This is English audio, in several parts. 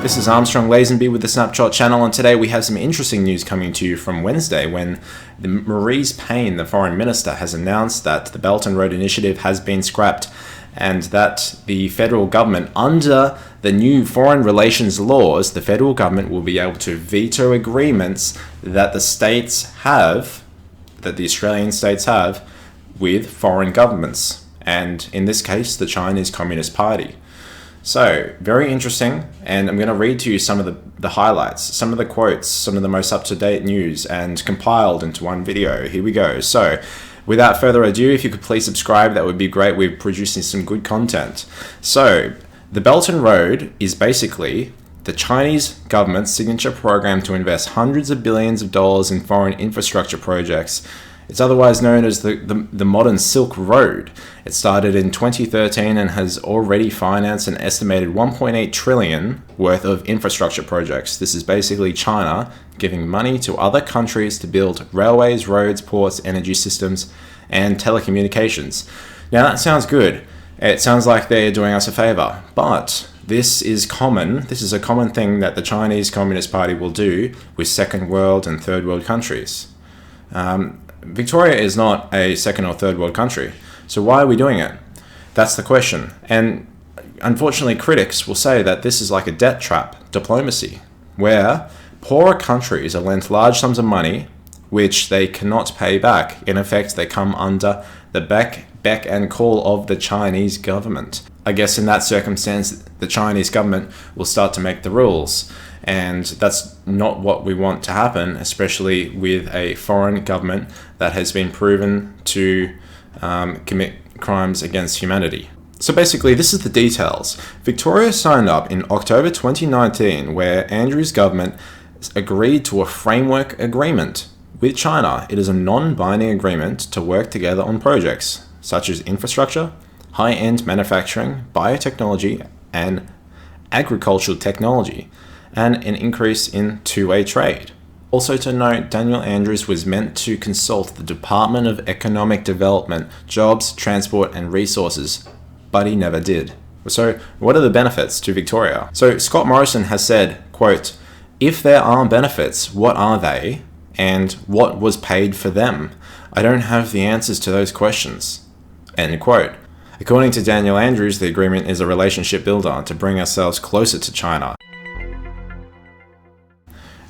This is Armstrong Lazenby with the Snapshot Channel, and today we have some interesting news coming to you from Wednesday when Marise Payne, the Foreign Minister, has announced that the Belt and Road Initiative has been scrapped and that the federal government, under the new foreign relations laws, the federal government will be able to veto agreements that the states have, that the Australian states have, with foreign governments, and in this case, the Chinese Communist Party. So, very interesting, and I'm going to read to you some of the highlights, some of the quotes, some of the most up-to-date news, and compiled into one video. Here we go. So, without further ado, if you could please subscribe, that would be great. We're producing some good content. So, the Belt and Road is basically the Chinese government's signature program to invest hundreds of billions of dollars in foreign infrastructure projects. It's otherwise known as the modern Silk Road. It started in 2013 and has already financed an estimated 1.8 trillion worth of infrastructure projects. This is basically China giving money to other countries to build railways, roads, ports, energy systems, and telecommunications. Now that sounds good. It sounds like they're doing us a favor, but this is common. This is a common thing that the Chinese Communist Party will do with second world and third world countries. Victoria is not a second or third world country, so why are we doing it? That's the question. And unfortunately, critics will say that this is like a debt trap diplomacy, where poorer countries are lent large sums of money which they cannot pay back. In effect, they come under the beck and call of the Chinese government. I guess in that circumstance, the Chinese government will start to make the rules. And that's not what we want to happen, especially with a foreign government that has been proven to commit crimes against humanity. So basically, this is the details. Victoria signed up in October 2019, where Andrew's government agreed to a framework agreement with China. It is a non-binding agreement to work together on projects such as infrastructure, high-end manufacturing, biotechnology, and agricultural technology, and an increase in two-way trade. Also to note, Daniel Andrews was meant to consult the Department of Economic Development, Jobs, Transport and Resources, but he never did. So what are the benefits to Victoria? So Scott Morrison has said, quote, "If there are benefits, what are they? And what was paid for them? I don't have the answers to those questions." End quote. According to Daniel Andrews, the agreement is a relationship builder to bring ourselves closer to China.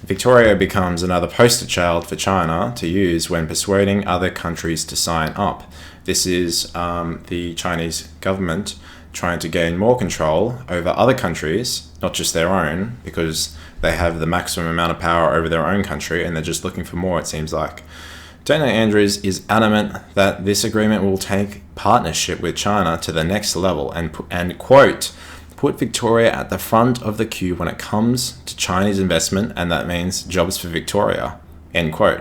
Victoria becomes another poster child for China to use when persuading other countries to sign up. This is the Chinese government trying to gain more control over other countries, not just their own, because they have the maximum amount of power over their own country and they're just looking for more, it seems like. Daniel Andrews is adamant that this agreement will take partnership with China to the next level and quote, "put Victoria at the front of the queue when it comes to Chinese investment, and that means jobs for Victoria." End quote.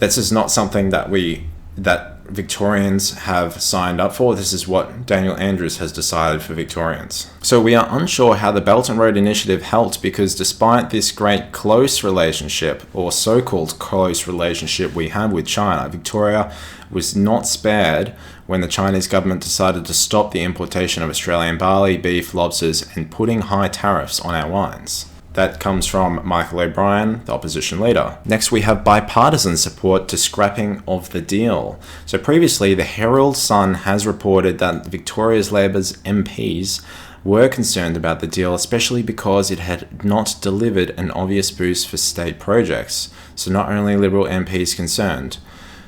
This is not something that Victorians have signed up for. This is what Daniel Andrews has decided for Victorians. So we are unsure how the Belt and Road Initiative helped, because despite this great close relationship, or so-called close relationship we have with China, Victoria was not spared when the Chinese government decided to stop the importation of Australian barley, beef, lobsters, and putting high tariffs on our wines. That comes from Michael O'Brien, the opposition leader. Next, we have bipartisan support to scrapping of the deal. So previously, the Herald Sun has reported that Victoria's Labor's MPs were concerned about the deal, especially because it had not delivered an obvious boost for state projects. So not only Liberal MPs concerned,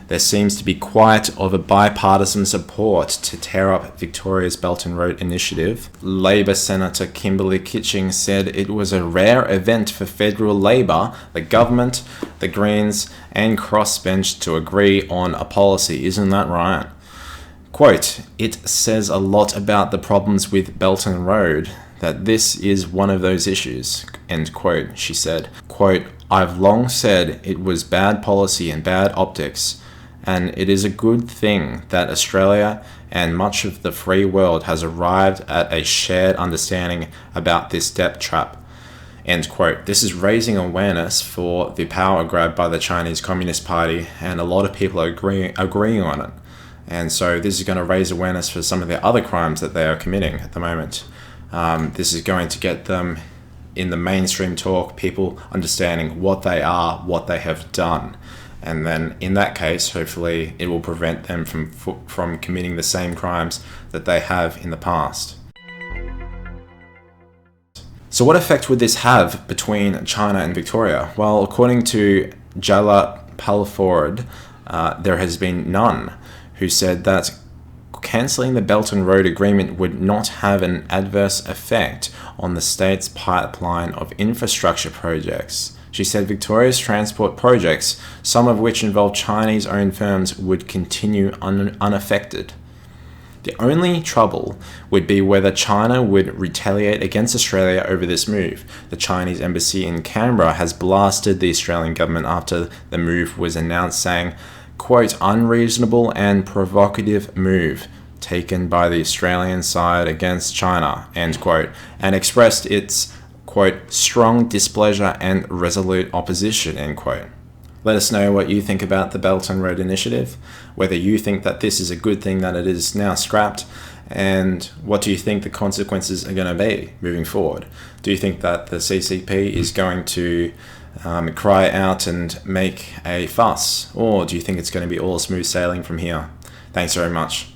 there seems to be quite of a bipartisan support to tear up Victoria's Belt and Road Initiative. Labor Senator Kimberley Kitching said it was a rare event for federal Labor, the government, the Greens, and crossbench to agree on a policy. Isn't that right? Quote, "It says a lot about the problems with Belt and Road, that this is one of those issues." End quote, she said. Quote, "I've long said it was bad policy and bad optics, and it is a good thing that Australia and much of the free world has arrived at a shared understanding about this debt trap." End quote. This is raising awareness for the power grab by the Chinese Communist Party, and a lot of people are agreeing on it. And so this is going to raise awareness for some of the other crimes that they are committing at the moment. This is going to get them in the mainstream talk, people understanding what they are, what they have done. And then in that case, hopefully it will prevent them from committing the same crimes that they have in the past. So what effect would this have between China and Victoria? Well, according to Jala Palford, there has been none, who said that cancelling the Belt and Road Agreement would not have an adverse effect on the state's pipeline of infrastructure projects. She said Victoria's transport projects, some of which involve Chinese-owned firms, would continue unaffected. The only trouble would be whether China would retaliate against Australia over this move. The Chinese embassy in Canberra has blasted the Australian government after the move was announced, saying, quote, unreasonable and provocative move taken by the Australian side against China, end quote, and expressed its, quote, strong displeasure and resolute opposition, end quote. Let us know what you think about the Belt and Road Initiative, whether you think that this is a good thing that it is now scrapped, and what do you think the consequences are going to be moving forward? Do you think that the CCP is going to cry out and make a fuss, or do you think it's going to be all smooth sailing from here? Thanks very much.